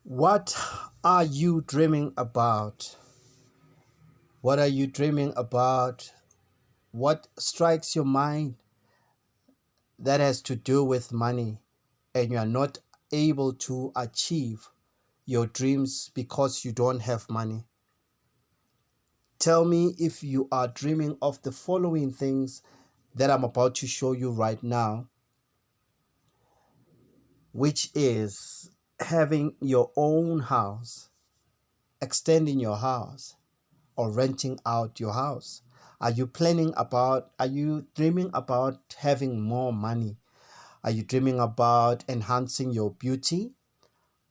What are you dreaming about? What are you dreaming about? What strikes your mind that has to do with money and you are not able to achieve your dreams because you don't have money? Tell me if you are dreaming of the following things that I'm about to show you right now, which is having your own house, extending your house, or renting out your house? Are you dreaming about having more money? Are you dreaming about enhancing your beauty?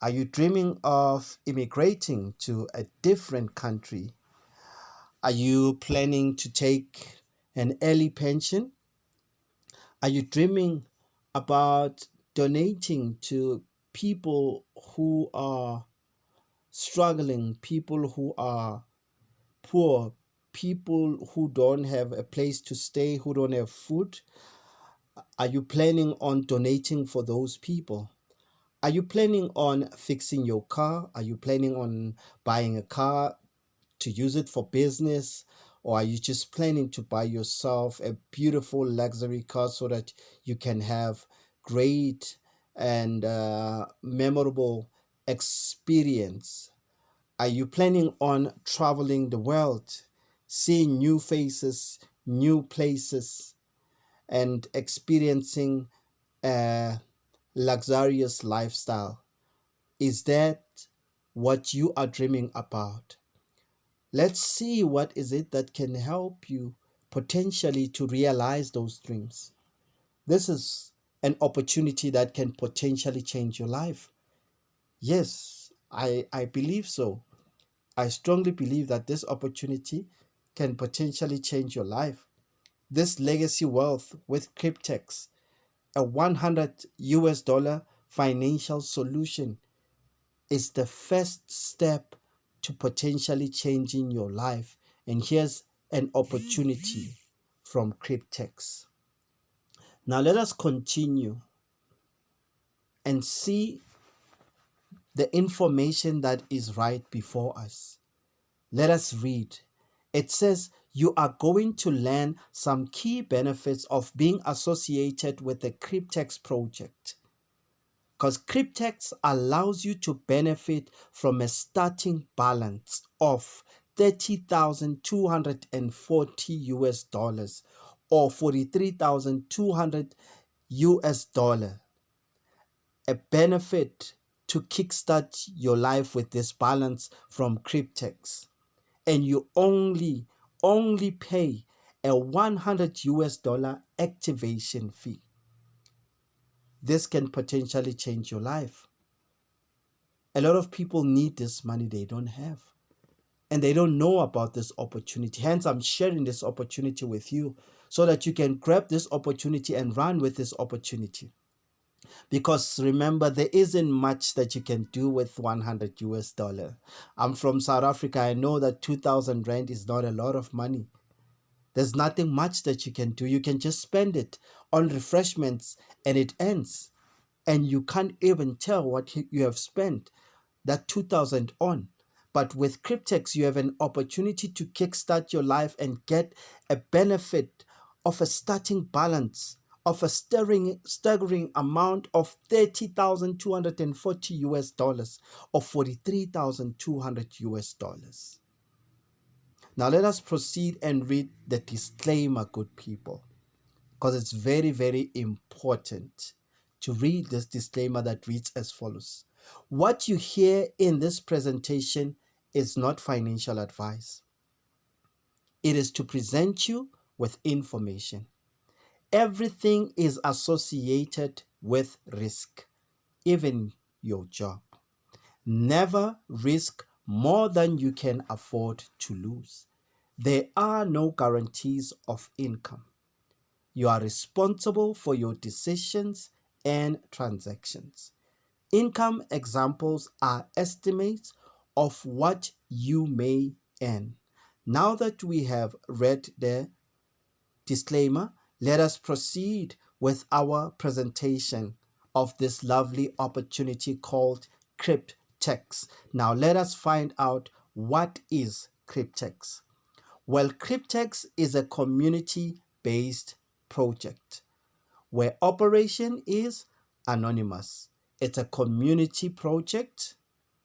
Are you dreaming of immigrating to a different country? Are you planning to take an early pension? Are you dreaming about donating to people who are struggling, people who are poor, people who don't have a place to stay, who don't have food? Are you planning on donating for those people? Are you planning on fixing your car? Are you planning on buying a car to use it for business? Or are you just planning to buy yourself a beautiful luxury car so that you can have great and memorable experience? Are you planning on traveling the world, seeing new faces, new places, and experiencing a luxurious lifestyle? Is that what you are dreaming about? Let's see what is it that can help you potentially to realize those dreams. This is an opportunity that can potentially change your life. Yes, I believe so. I strongly believe that this opportunity can potentially change your life. This legacy wealth with Cryptex, a 100 US dollar financial solution, is the first step to potentially changing your life. And here's an opportunity from Cryptex. Now let us continue and see the information that is right before us. Let us read. It says you are going to learn some key benefits of being associated with the Cryptex project. Because Cryptex allows you to benefit from a starting balance of 30,240 US dollars or 43,200 US dollar. A benefit to kickstart your life with this balance from Cryptex. And you only pay a 100 US dollar activation fee. This can potentially change your life. A lot of people need this money they don't have, and they don't know about this opportunity. Hence, I'm sharing this opportunity with you so that you can grab this opportunity and run with this opportunity. Because remember, there isn't much that you can do with 100 US dollar. I'm from South Africa. I know that 2,000 rand is not a lot of money. There's nothing much that you can do. You can just spend it on refreshments and it ends. And you can't even tell what you have spent that 2,000 on. But with Cryptex, you have an opportunity to kickstart your life and get a benefit of a starting balance of a staggering amount of 30,240 US dollars or 43,200 US dollars. Now let us proceed and read the disclaimer, good people, because it's very, very important to read this disclaimer that reads as follows. What you hear in this presentation is not financial advice. It is to present you with information. Everything is associated with risk, even your job. Never risk more than you can afford to lose. There are no guarantees of income. You are responsible for your decisions and transactions. Income examples are estimates of what you may earn. Now that we have read the disclaimer, let us proceed with our presentation of this lovely opportunity called Cryptex. Cryptex. Now let us find out what is Cryptex. Well, Cryptex is a community-based project where operation is anonymous. It's a community project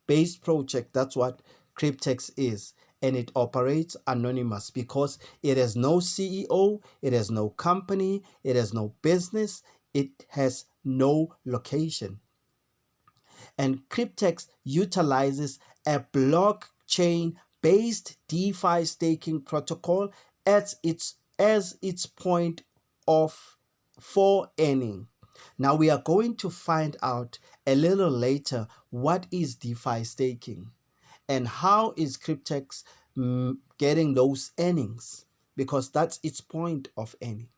based project. That's what Cryptex is. And it operates anonymous because it has no CEO, it has no company, it has no business, it has no location. And Cryptex utilizes a blockchain based DeFi staking protocol as its point of for earning. Now we are going to find out a little later what is DeFi staking and how is Cryptex getting those earnings, because that's its point of earning.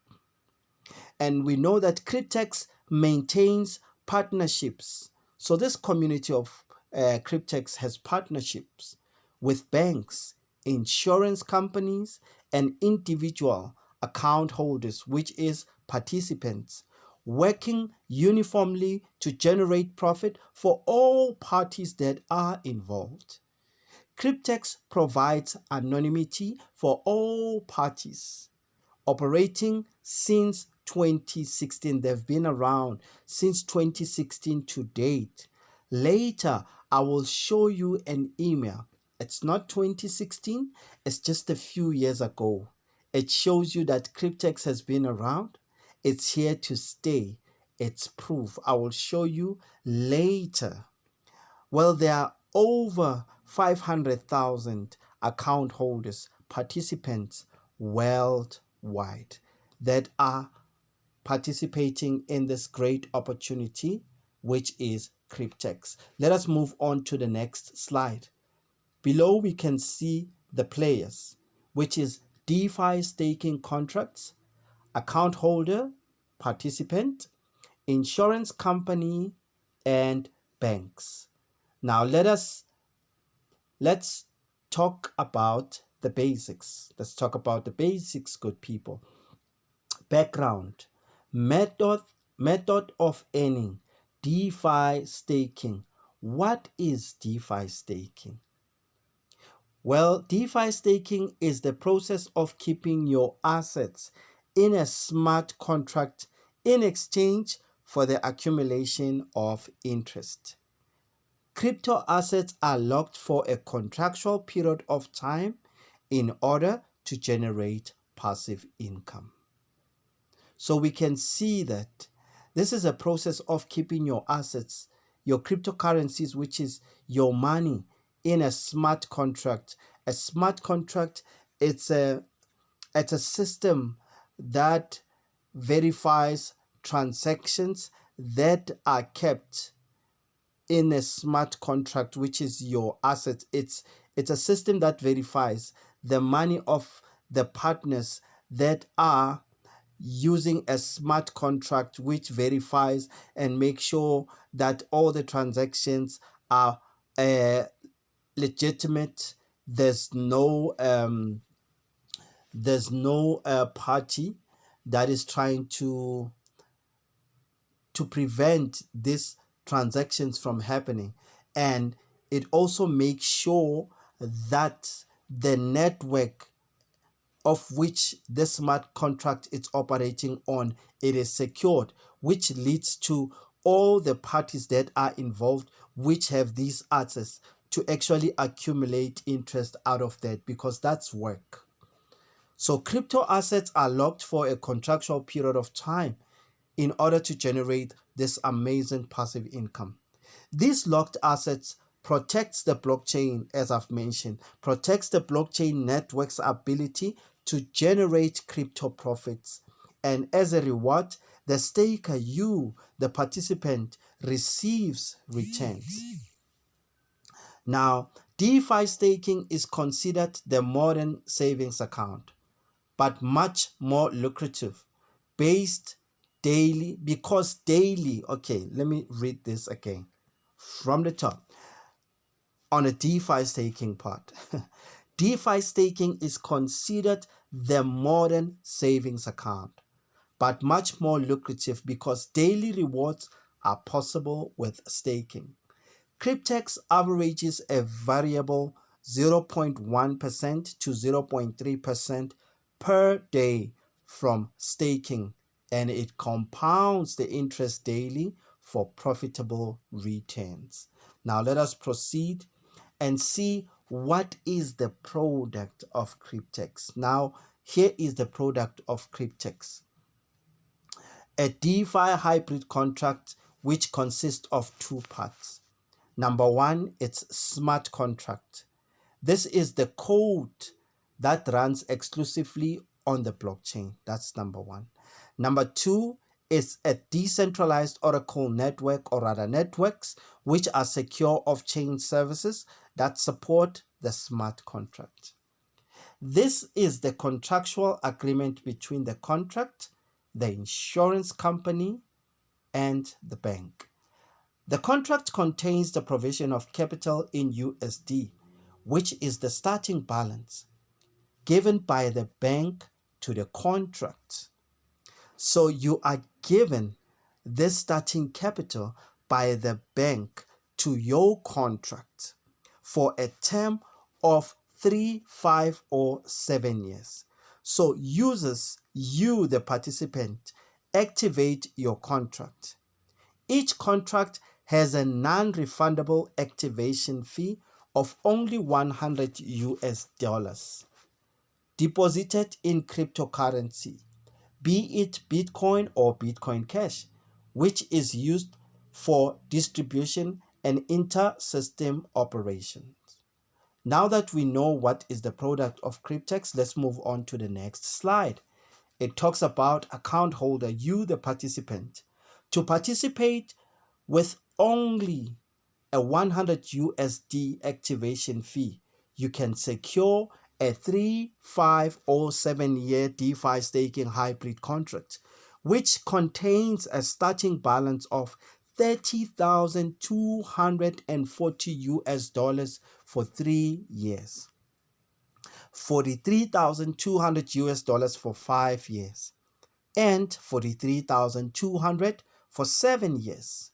And we know that Cryptex maintains partnerships. So this community of Cryptex has partnerships with banks, insurance companies, and individual account holders, which is participants, working uniformly to generate profit for all parties that are involved. Cryptex provides anonymity for all parties, operating since 2016. They've been around since 2016 to date. Later, I will show you an email. It's not 2016, it's just a few years ago. It shows you that Cryptex has been around. It's here to stay. It's proof. I will show you later. Well, there are over 500,000 account holders, participants worldwide that are participating in this great opportunity, which is Cryptex. Let us move on to the next slide. Below we can see the players, which is DeFi staking contracts, account holder, participant, insurance company, and banks. Now let's talk about the basics. Let's talk about the basics, good people. Background, method of earning, DeFi staking. What is DeFi staking? Well, DeFi staking is the process of keeping your assets in a smart contract in exchange for the accumulation of interest. Crypto assets are locked for a contractual period of time in order to generate passive income. So we can see that this is a process of keeping your assets, your cryptocurrencies, which is your money, in a smart contract. A smart contract, it's a system that verifies transactions that are kept in a smart contract, which is your assets. It's a system that verifies the money of the partners that are using a smart contract, which verifies and makes sure that all the transactions are legitimate. There's no party that is trying to prevent these transactions from happening. And it also makes sure that the network of which the smart contract is operating on, it is secured, which leads to all the parties that are involved, which have these assets, to actually accumulate interest out of that, because that's work. So crypto assets are locked for a contractual period of time in order to generate this amazing passive income. These locked assets protects the blockchain, as I've mentioned, protects the blockchain network's ability to generate crypto profits. And as a reward, the staker, you, the participant, receives returns. Now, DeFi staking is considered the modern savings account, but much more lucrative, based daily, because daily, okay, let me read this again from the top. On a DeFi staking part, DeFi staking is considered the modern savings account, but much more lucrative because daily rewards are possible with staking. Cryptex averages a variable 0.1% to 0.3% per day from staking, and it compounds the interest daily for profitable returns. Now let us proceed and see what is the product of Cryptex. Now here is the product of Cryptex. A DeFi hybrid contract which consists of two parts. Number one, it's smart contract. This is the code that runs exclusively on the blockchain. That's number one. Number two is a decentralized Oracle network, or rather networks, which are secure off-chain services that support the smart contract. This is the contractual agreement between the contract, the insurance company, and the bank. The contract contains the provision of capital in USD, which is the starting balance given by the bank to the contract. So you are given this starting capital by the bank to your contract for a term of 3, 5, or 7 years. So users, you the participant, activate your contract. Each contract has a non-refundable activation fee of only 100 US dollars deposited in cryptocurrency, be it Bitcoin or Bitcoin Cash, which is used for distribution and inter-system operations. Now that we know what is the product of Cryptex, let's move on to the next slide. It talks about account holder, you the participant. To participate with only a 100 USD activation fee, you can secure a 3, 5, or 7-year DeFi staking hybrid contract, which contains a starting balance of 30,240 US dollars for 3 years, 43,200 US dollars for 5 years, and 43,200 for 7 years.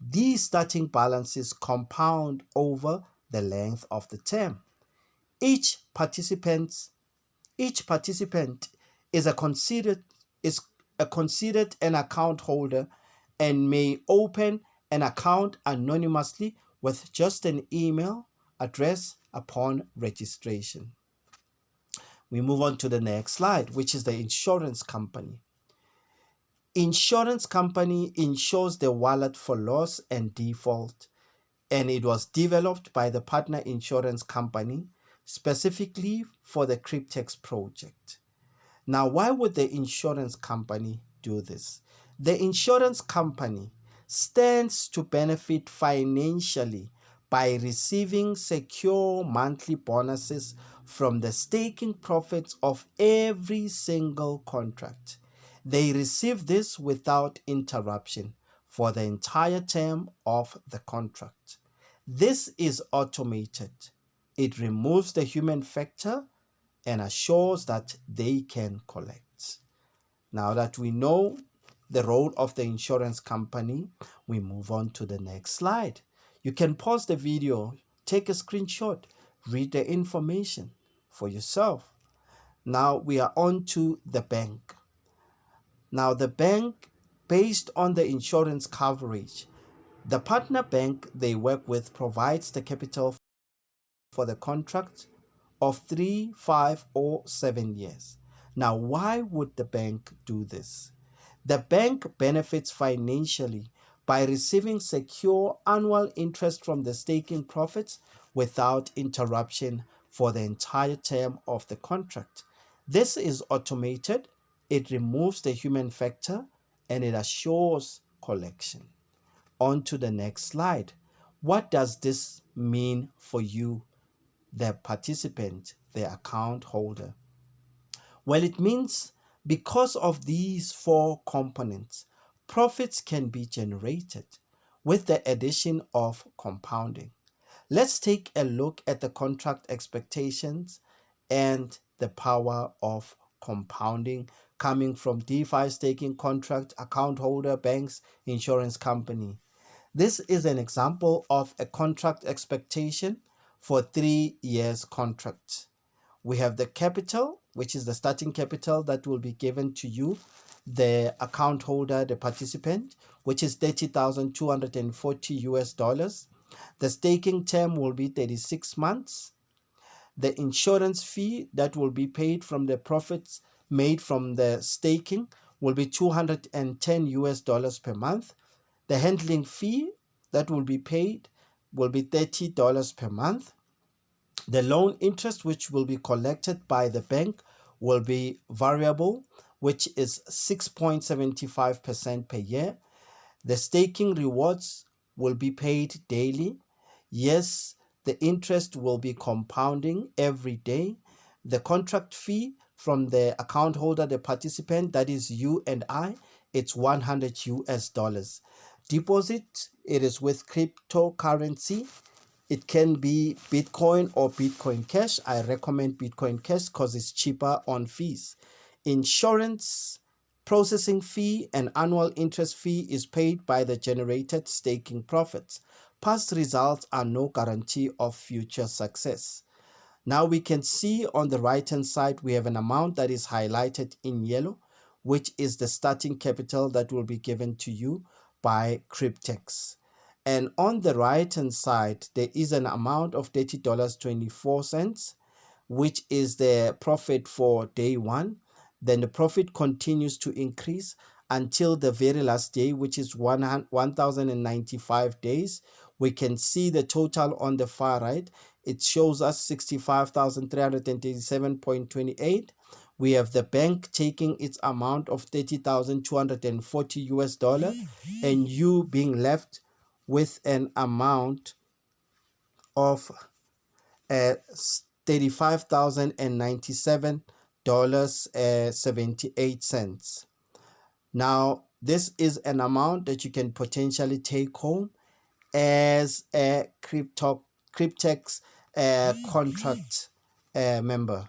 These starting balances compound over the length of the term. Each participant is considered an account holder and may open an account anonymously with just an email address upon registration. We move on to the next slide, which is the insurance company. Insurance company insures the wallet for loss and default, and it was developed by the partner insurance company specifically for the Cryptex project. Now, why would the insurance company do this? The insurance company stands to benefit financially by receiving secure monthly bonuses from the staking profits of every single contract. They receive this without interruption for the entire term of the contract. This is automated. It removes the human factor and assures that they can collect. Now that we know the role of the insurance company, we move on to the next slide. You can pause the video, take a screenshot, read the information for yourself. Now we are on to the bank. Now the bank, based on the insurance coverage, the partner bank they work with provides the capital for the contract of 3, 5, or 7 years. Now, why would the bank do this? The bank benefits financially by receiving secure annual interest from the staking profits without interruption for the entire term of the contract. This is automated, it removes the human factor, and it assures collection. On to the next slide. What does this mean for you, the participant, the account holder? Well, it means because of these 4 components, profits can be generated with the addition of compounding. Let's take a look at the contract expectations and the power of compounding coming from DeFi staking contract, account holder, banks, insurance company. This is an example of a contract expectation for 3 years contract. We have the capital, which is the starting capital that will be given to you, the account holder, the participant, which is 30,240 US dollars. The staking term will be 36 months. The insurance fee that will be paid from the profits made from the staking will be 210 US dollars per month. The handling fee that will be paid will be $30 per month. The loan interest which will be collected by the bank will be variable, which is 6.75% per year. The staking rewards will be paid daily. Yes, the interest will be compounding every day. The contract fee from the account holder, the participant, that is you and I, it's 100 US dollars. Deposit, it is with cryptocurrency. It can be Bitcoin or Bitcoin Cash. I recommend Bitcoin Cash because it's cheaper on fees. Insurance, processing fee, and annual interest fee is paid by the generated staking profits. Past results are no guarantee of future success. Now we can see on the right hand side, we have an amount that is highlighted in yellow, which is the starting capital that will be given to you by Cryptex. And on the right hand side, there is an amount of $30.24, which is the profit for day one. Then the profit continues to increase until the very last day, which is 1,095 days. We can see the total on the far right. It shows us 65,337.28. We have the bank taking its amount of 30,240 US dollar, and you being left with an amount of $35,097.78. Now, this is an amount that you can potentially take home as a Cryptex contract member.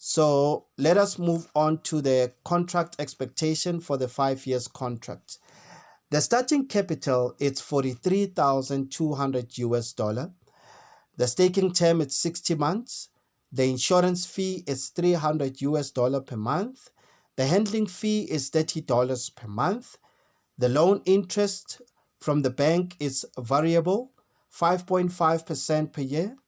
So let us move on to the contract expectation for the 5 years contract. The starting capital is 43,200 US dollar. The staking term is 60 months. The insurance fee is 300 US dollar per month. The handling fee is $30 per month. The loan interest from the bank is variable, 5.5% per year.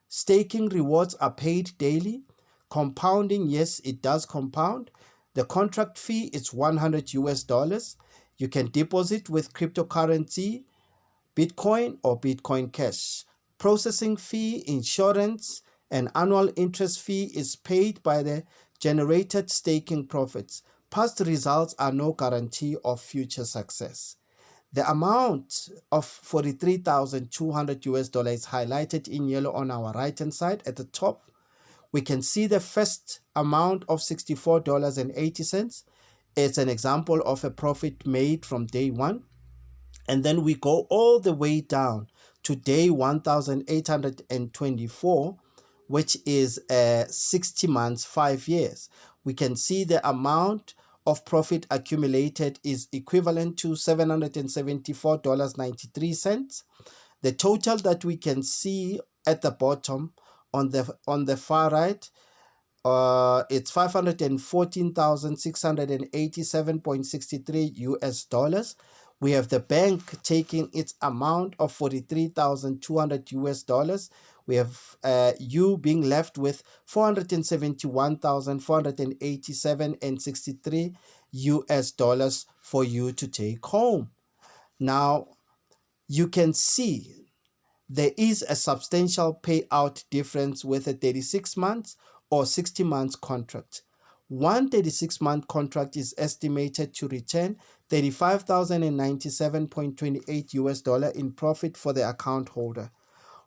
Staking rewards are paid daily. Compounding, yes, it does compound. The contract fee is 100 US dollars. You can deposit with cryptocurrency, Bitcoin or Bitcoin Cash. Processing fee, insurance, and annual interest fee is paid by the generated staking profits. Past results are no guarantee of future success. The amount of 43,200 US dollars is highlighted in yellow on our right hand side at the top. We can see the first amount of $64.80. It's an example of a profit made from day one. And then we go all the way down to day 1,824, which is 60 months, 5 years. We can see the amount of profit accumulated is equivalent to $774.93. The total that we can see at the bottom on the far right, it's 514,687.63 US dollars. We have the bank taking its amount of 43,200 US dollars. We have you being left with 471,487.63 US dollars for you to take home. Now, you can see there is a substantial payout difference with a 36 months or 60 months contract. One 36-month contract is estimated to return 35,097.28 US dollar in profit for the account holder.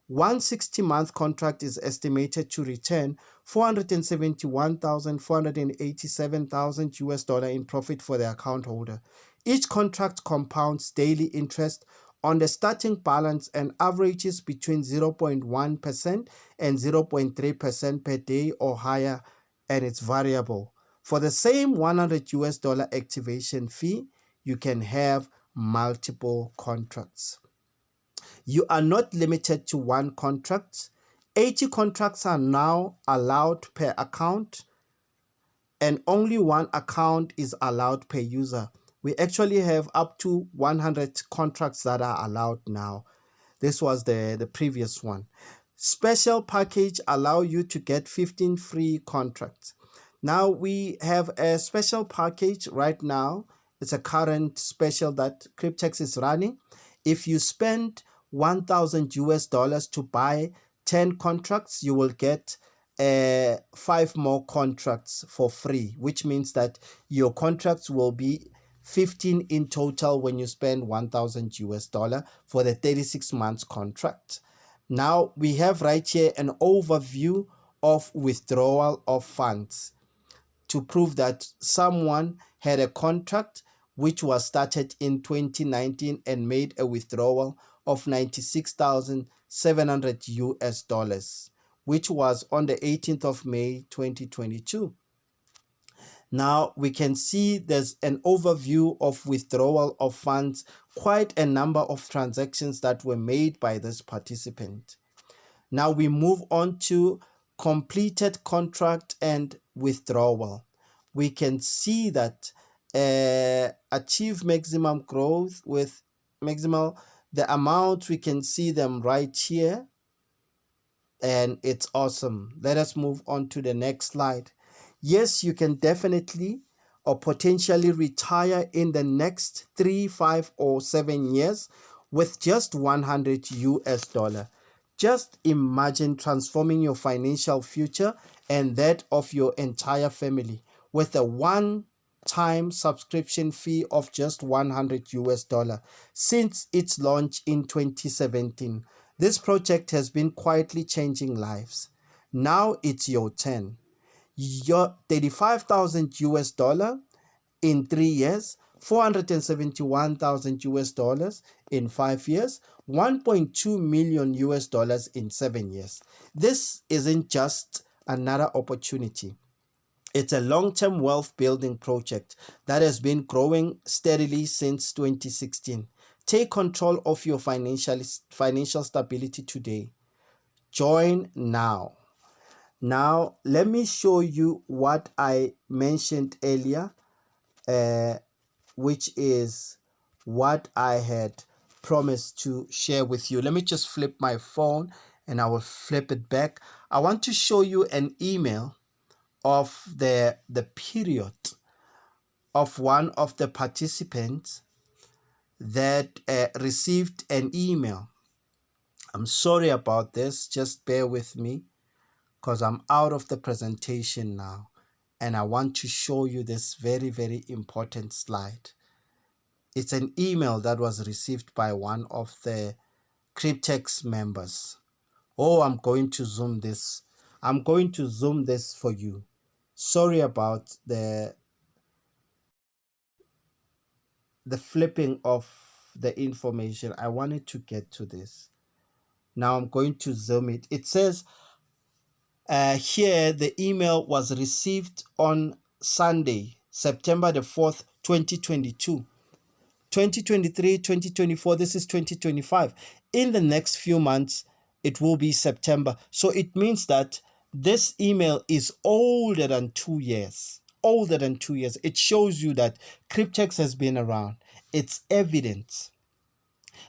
One 60-month contract is estimated to return 471,487,000 US dollar in profit for the account holder. Each contract compounds daily interest on the starting balance and averages between 0.1% and 0.3% per day or higher, and it's variable. For the same 100 US dollar activation fee, you can have multiple contracts. You are not limited to one contract. 80 contracts are now allowed per account, and only one account is allowed per user. We actually have up to 100 contracts that are allowed now. This was the previous one. Special package allow you to get 15 free contracts. Now we have a special package right now. It's a current special that Cryptex is running. If you spend 1,000 US dollars to buy 10 contracts, you will get 5 more contracts for free, which means that your contracts will be 15 in total when you spend 1,000 US dollar for the 36 months contract. Now we have right here an overview of withdrawal of funds to prove that someone had a contract which was started in 2019 and made a withdrawal of 96,700 US dollars, which was on the 18th of May 2022. Now we can see there's an overview of withdrawal of funds, quite a number of transactions that were made by this participant. Now we move on to completed contract and withdrawal. We can see that achieve maximum growth with maximal, the amount, we can see them right here, and it's awesome. Let us move on to the next slide. Yes, you can definitely or potentially retire in the next 3, 5, or 7 years with just 100 US dollar. Just imagine transforming your financial future and that of your entire family with a one-time subscription fee of just 100 US dollar since its launch in 2017. This project has been quietly changing lives. Now it's your turn. Your 35,000 US dollar in 3 years, 471,000 US dollars in 5 years, 1.2 million US dollars in 7 years. This isn't just another opportunity. It's a long-term wealth building project that has been growing steadily since 2016. Take control of your financial stability today. Join now. Now, let me show you what I mentioned earlier, which is what I had promised to share with you. Let me just flip my phone and I will flip it back. I want to show you an email of the period of one of the participants that received an email. I'm sorry about this. Just bear with me because I'm out of the presentation now. And I want to show you this very, very important slide. It's an email that was received by one of the Cryptex members. Oh, I'm going to zoom this. I'm going to zoom this for you. Sorry about the flipping of the information. I wanted to get to this. Now I'm going to zoom it. It says here the email was received on Sunday, September the 4th, 2022. 2023, 2024, this is 2025. In the next few months, it will be September. So it means that this email is older than 2 years. Older than 2 years. It shows you that Cryptex has been around. It's evidence.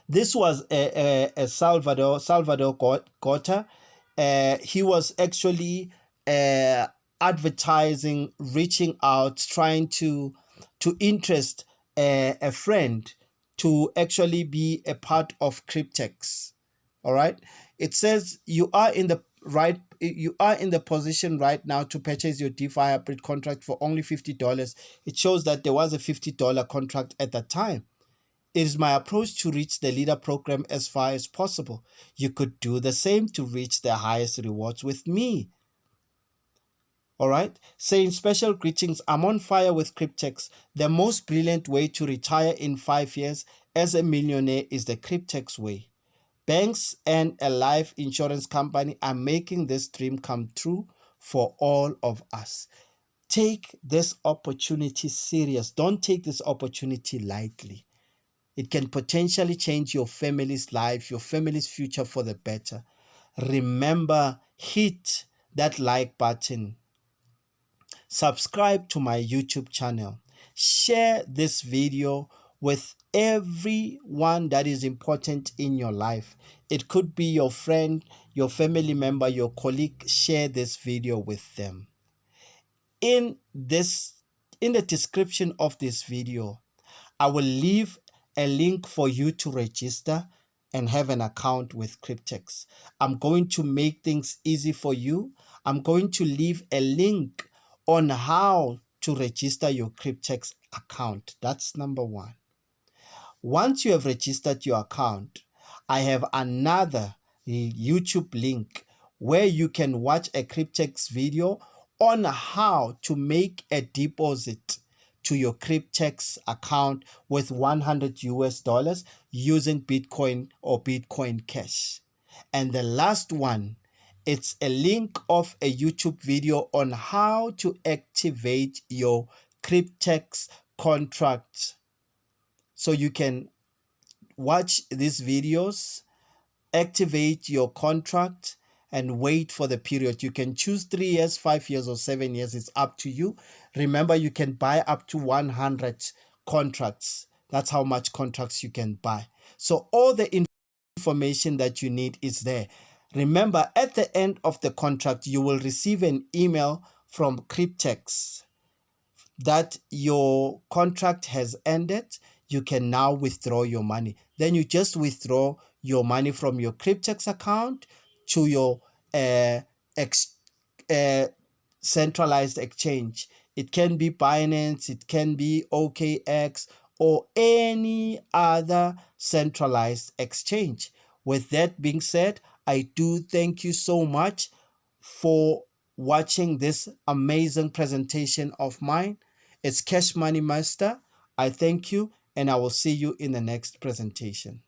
This was a Salvador Gota. He was actually advertising, reaching out, trying to interest a friend to actually be a part of Cryptex. All right. It says you are in the position right now to purchase your DeFi hybrid contract for only $50. It shows that there was a $50 contract at that time. It is my approach to reach the leader program as far as possible. You could do the same to reach the highest rewards with me. All right, saying special greetings. I'm on fire with Cryptex. The most brilliant way to retire in 5 years as a millionaire is the Cryptex way. Banks and a life insurance company are making this dream come true for all of us. Take this opportunity serious. Don't take this opportunity lightly. It can potentially change your family's life, your family's future for the better. Remember, hit that like button. Subscribe to my YouTube channel. Share this video with everyone that is important in your life. It could be your friend, your family member, your colleague. Share this video with them. In the description of this video, I will leave a link for you to register and have an account with Cryptex. I'm going to make things easy for you. I'm going to leave a link on how to register your Cryptex account. That's number one. Once you have registered your account, I have another YouTube link where you can watch a Cryptex video on how to make a deposit to your Cryptex account with 100 US dollars using Bitcoin or Bitcoin Cash. And the last one, it's a link of a YouTube video on how to activate your Cryptex contract. So you can watch these videos, activate your contract, and wait for the period. You can choose 3 years, 5 years, or 7 years. It's up to you. Remember, you can buy up to 100 contracts. That's how much contracts you can buy. So all the information that you need is there. Remember, at the end of the contract, you will receive an email from Cryptex that your contract has ended. You can now withdraw your money. Then you just withdraw your money from your Cryptex account to your ex, centralized exchange. It can be Binance, it can be OKX, or any other centralized exchange. With that being said, I do thank you so much for watching this amazing presentation of mine. It's Cash Money Master. I thank you, and I will see you in the next presentation.